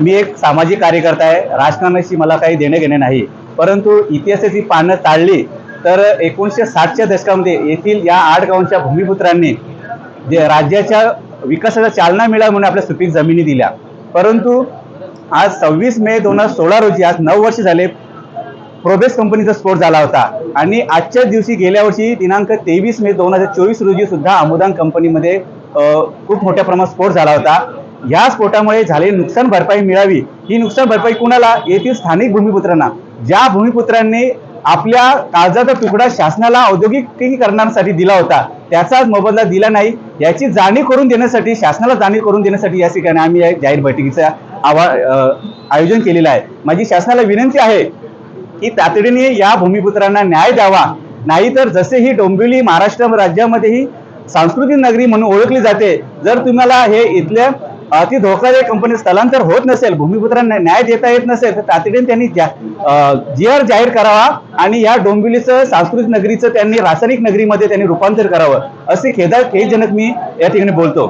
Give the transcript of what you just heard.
मी एक सामाजिक कार्यकर्ता आहे, राजकारणाशी मला काही देणे घेणे नाही, परंतु इतिहासाची पानं ताळली तर 1960च्या दशकामध्ये येथील या 8 गावांच्या भूमिपुत्रांनी जे राज्याच्या विकासाला चालना मिळावी म्हणून आपल्या सुपीक जमिनी दिल्या। परंतु आज 26 मे 2016 रोजी आज 9 वर्ष झाले प्रोबेस कंपनीचा स्फोट झाला होता आणि आजच्याच दिवशी गेल्या वर्षी दिनांक 23 मे 2024 रोजी सुद्धा अमुदान कंपनीमध्ये खूप मोठ्या प्रमाणात स्फोट झाला होता। या स्फोटामुळे झालेली नुकसान भरपाई मिळावी, ही नुकसान भरपाई कुणाला? येथील स्थानिक भूमिपुत्रांना, ज्या भूमिपुत्रांनी आपल्या काळजाचा तुकडा शासनाला औद्योगिकीकरणासाठी दिला होता त्याचाच मोबदला दिला नाही, याची जाणीव करून देण्यासाठी, शासनाला जाणीव करून देण्यासाठी या ठिकाणी आम्ही या जाहीर बैठकीचा आयोजन केलेलं आहे। माझी शासनाला विनंती आहे की तातडीने या भूमिपुत्रांना न्याय द्यावा, नाहीतर जसे ही डोंबिवली महाराष्ट्र राज्यामध्ये ही सांस्कृतिक नगरी म्हणून ओळखली जाते, जर तुम्हाला हे इथल्या अति धोकादायक कंपनी स्थलांतर होत नसेल, भूमिपुत्रांना न्याय देता येत नसेल तर तातडीने त्यांनी जीआर जाहीर करावा आणि या डोंबिवलीचं सांस्कृतिक नगरीचं त्यांनी रासायनिक नगरीमध्ये त्यांनी रूपांतर करावं, असे खेदजनक मी या ठिकाणी बोलतो।